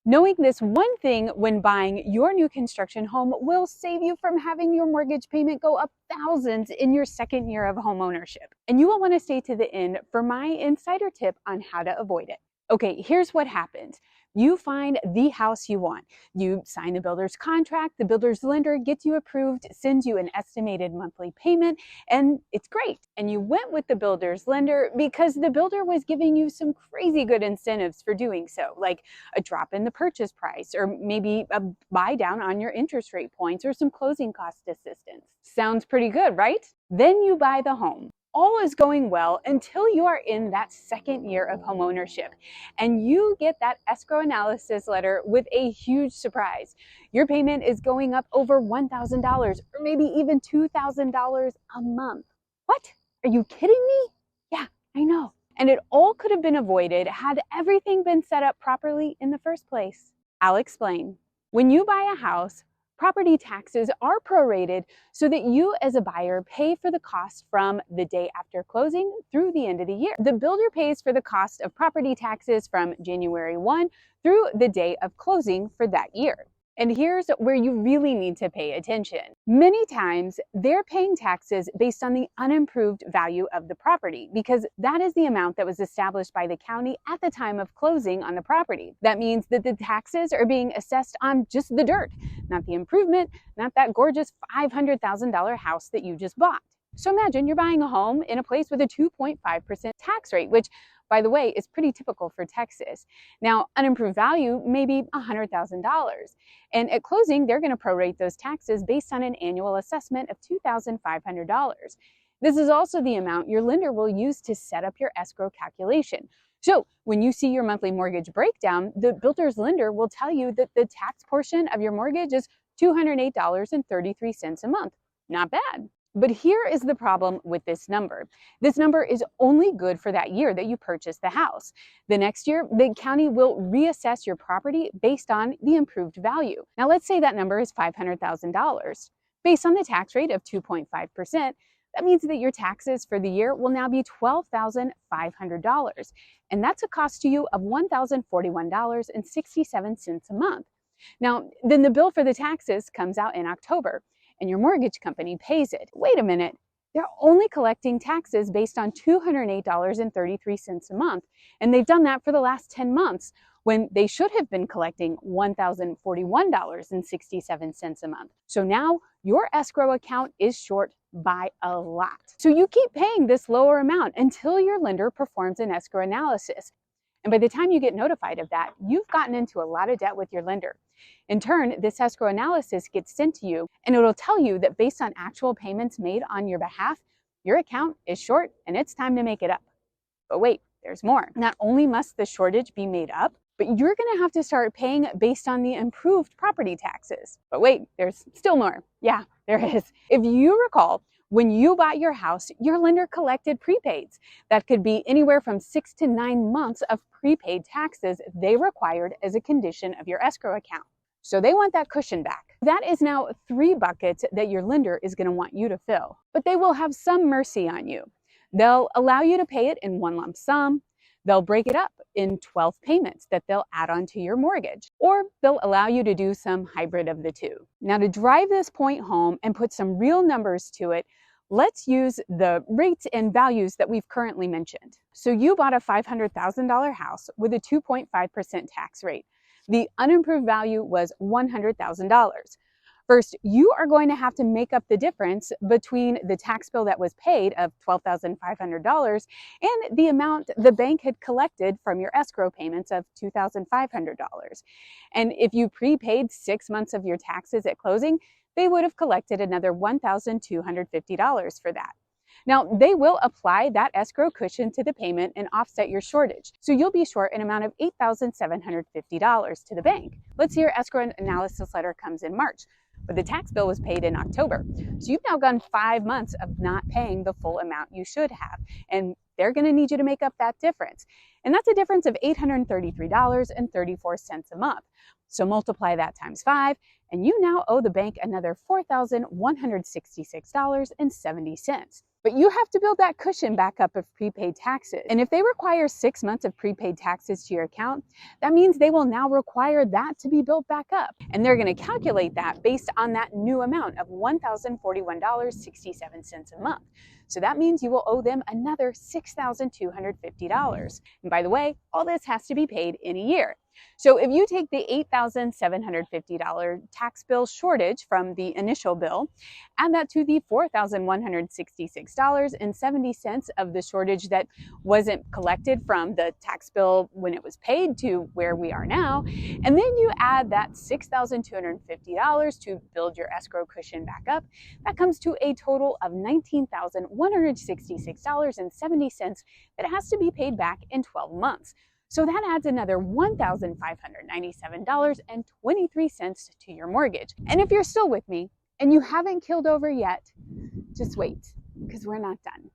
Knowing this one thing when buying your new construction home will save you from having your mortgage payment go up thousands in your second year of homeownership. And you will want to stay to the end for my insider tip on how to avoid it. Okay, here's what happens. You find the house you want. You sign the builder's contract, the builder's lender gets you approved, sends you an estimated monthly payment, and it's great. And you went with the builder's lender because the builder was giving you some crazy good incentives for doing so, like a drop in the purchase price, or maybe a buy down on your interest rate points, or some closing cost assistance. Sounds pretty good, right? Then you buy the home. All is going well until you are in that second year of homeownership and you get that escrow analysis letter with a huge surprise. Your payment is going up over $1,000 or maybe even $2,000 a month. What? Are you kidding me? Yeah, I know. And it all could have been avoided had everything been set up properly in the first place. I'll explain. When you buy a house, property taxes are prorated so that you as a buyer pay for the cost from the day after closing through the end of the year. The builder pays for the cost of property taxes from January 1 through the day of closing for that year. And here's where you really need to pay attention. Many times, they're paying taxes based on the unimproved value of the property because that is the amount that was established by the county at the time of closing on the property. That means that the taxes are being assessed on just the dirt, not the improvement, not that gorgeous $500,000 house that you just bought. So imagine you're buying a home in a place with a 2.5% tax rate, which, by the way, is pretty typical for Texas. Now, unimproved value may be $100,000. And at closing, they're going to prorate those taxes based on an annual assessment of $2,500. This is also the amount your lender will use to set up your escrow calculation. So when you see your monthly mortgage breakdown, the builder's lender will tell you that the tax portion of your mortgage is $208.33 a month. Not bad. But here is the problem with this number. This number is only good for that year that you purchased the house. The next year, the county will reassess your property based on the improved value. Now, let's say that number is $500,000. Based on the tax rate of 2.5%, that means that your taxes for the year will now be $12,500. And that's a cost to you of $1,041.67 a month. Now, then the bill for the taxes comes out in October, and your mortgage company pays it. Wait a minute, they're only collecting taxes based on $208.33 a month, and they've done that for the last 10 months when they should have been collecting $1,041.67 a month. So now your escrow account is short by a lot. So you keep paying this lower amount until your lender performs an escrow analysis. And by the time you get notified of that, you've gotten into a lot of debt with your lender. In turn, this escrow analysis gets sent to you, and it'll tell you that based on actual payments made on your behalf, your account is short and it's time to make it up. But wait, there's more. Not only must the shortage be made up, but you're going to have to start paying based on the improved property taxes. But wait, there's still more. Yeah, there is. If you recall, when you bought your house, your lender collected prepaids. That could be anywhere from 6 to 9 months of prepaid taxes they required as a condition of your escrow account. So they want that cushion back. That is now 3 buckets that your lender is going to want you to fill. But they will have some mercy on you. They'll allow you to pay it in one lump sum. They'll break it up in 12 payments that they'll add on to your mortgage, or they'll allow you to do some hybrid of the two. Now, to drive this point home and put some real numbers to it, let's use the rates and values that we've currently mentioned. So you bought a $500,000 house with a 2.5% tax rate. The unimproved value was $100,000. First, you are going to have to make up the difference between the tax bill that was paid of $12,500 and the amount the bank had collected from your escrow payments of $2,500. And if you prepaid 6 months of your taxes at closing, they would have collected another $1,250 for that. Now, they will apply that escrow cushion to the payment and offset your shortage. So you'll be short an amount of $8,750 to the bank. Let's say your escrow analysis letter comes in March, but the tax bill was paid in October. So you've now gone 5 months of not paying the full amount you should have. And they're going to need you to make up that difference. And that's a difference of $833.34 a month. So multiply that times 5, and you now owe the bank another $4,166.70. But you have to build that cushion back up of prepaid taxes. And if they require 6 months of prepaid taxes to your account, that means they will now require that to be built back up. And they're going to calculate that based on that new amount of $1,041.67 a month. So that means you will owe them another $6,250. And by the way, all this has to be paid in a year. So if you take the $8,750 tax bill shortage from the initial bill, add that to the $4,166.70 of the shortage that wasn't collected from the tax bill when it was paid to where we are now, and then you add that $6,250 to build your escrow cushion back up, that comes to a total of $19,166.70 that has to be paid back in 12 months. So that adds another $1,597.23 to your mortgage. And if you're still with me and you haven't killed over yet, just wait, because we're not done.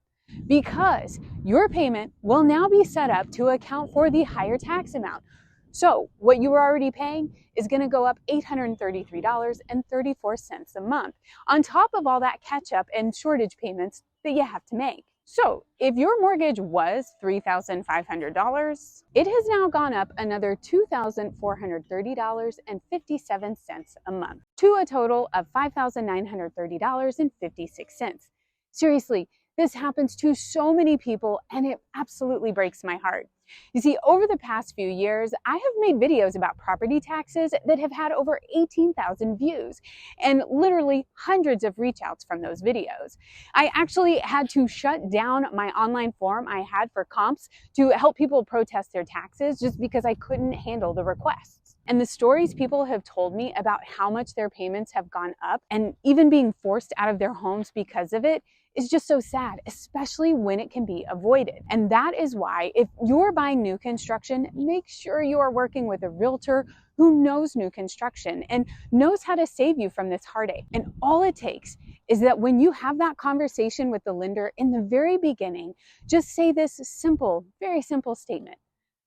Because your payment will now be set up to account for the higher tax amount. So what you were already paying is going to go up $833.34 a month, on top of all that catch-up and shortage payments that you have to make. So if your mortgage was $3,500, it has now gone up another $2,430.57 a month, to a total of $5,930.56. Seriously, this happens to so many people, and it absolutely breaks my heart. You see, over the past few years, I have made videos about property taxes that have had over 18,000 views and literally hundreds of reach outs from those videos. I actually had to shut down my online forum I had for comps to help people protest their taxes just because I couldn't handle the requests. And the stories people have told me about how much their payments have gone up and even being forced out of their homes because of it is just so sad, especially when it can be avoided. And that is why, if you're buying new construction, make sure you are working with a realtor who knows new construction and knows how to save you from this heartache. And all it takes is that when you have that conversation with the lender in the very beginning, just say this simple, very simple statement.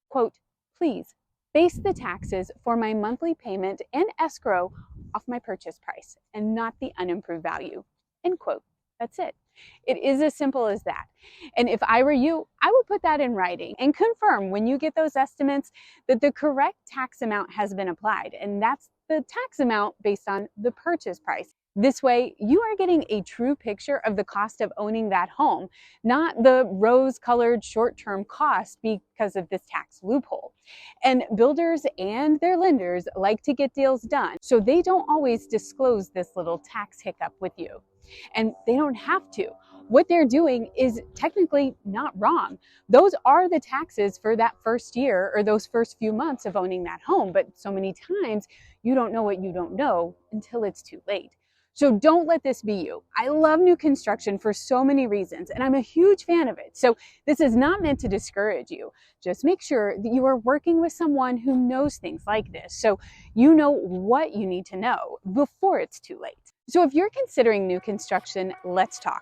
Quote, "Please base the taxes for my monthly payment and escrow off my purchase price and not the unimproved value." End quote. That's it. It is as simple as that. And if I were you, I would put that in writing and confirm when you get those estimates that the correct tax amount has been applied. And that's the tax amount based on the purchase price. This way, you are getting a true picture of the cost of owning that home, not the rose-colored short-term cost because of this tax loophole. And builders and their lenders like to get deals done, so they don't always disclose this little tax hiccup with you. And they don't have to. What they're doing is technically not wrong. Those are the taxes for that first year or those first few months of owning that home. But so many times you don't know what you don't know until it's too late. So don't let this be you. I love new construction for so many reasons, and I'm a huge fan of it. So this is not meant to discourage you. Just make sure that you are working with someone who knows things like this, so you know what you need to know before it's too late. So if you're considering new construction, let's talk.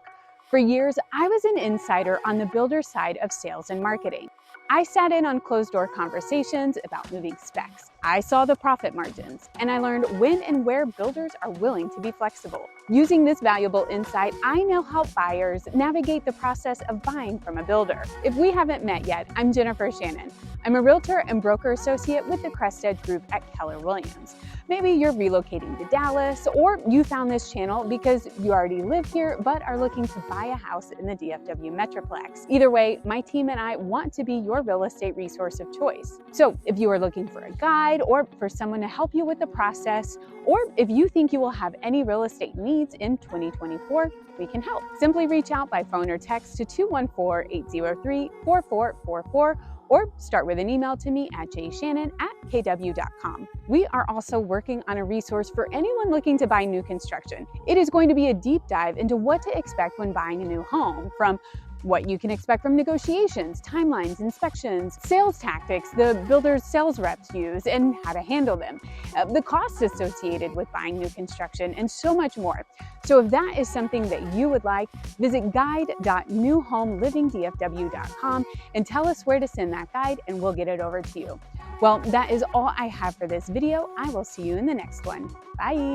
For years, I was an insider on the builder side of sales and marketing. I sat in on closed-door conversations about moving specs. I saw the profit margins, and I learned when and where builders are willing to be flexible. Using this valuable insight, I now help buyers navigate the process of buying from a builder. If we haven't met yet, I'm Jennifer Shannon. I'm a realtor and broker associate with the Crest Edge Group at Keller Williams. Maybe you're relocating to Dallas, or you found this channel because you already live here but are looking to buy a house in the DFW Metroplex. Either way, my team and I want to be your real estate resource of choice. So if you are looking for a guide or for someone to help you with the process, or if you think you will have any real estate needs in 2024, we can help. Simply reach out by phone or text to 214-803-4444 or start with an email to me at jshannon@kw.com. We are also working on a resource for anyone looking to buy new construction. It is going to be a deep dive into what to expect when buying a new home, from what you can expect from negotiations, timelines, inspections, sales tactics the builder's sales reps use and how to handle them, the costs associated with buying new construction, and so much more. So if that is something that you would like, visit guide.newhomelivingdfw.com and tell us where to send that guide and we'll get it over to you. Well, that is all I have for this video. I will see you in the next one. Bye.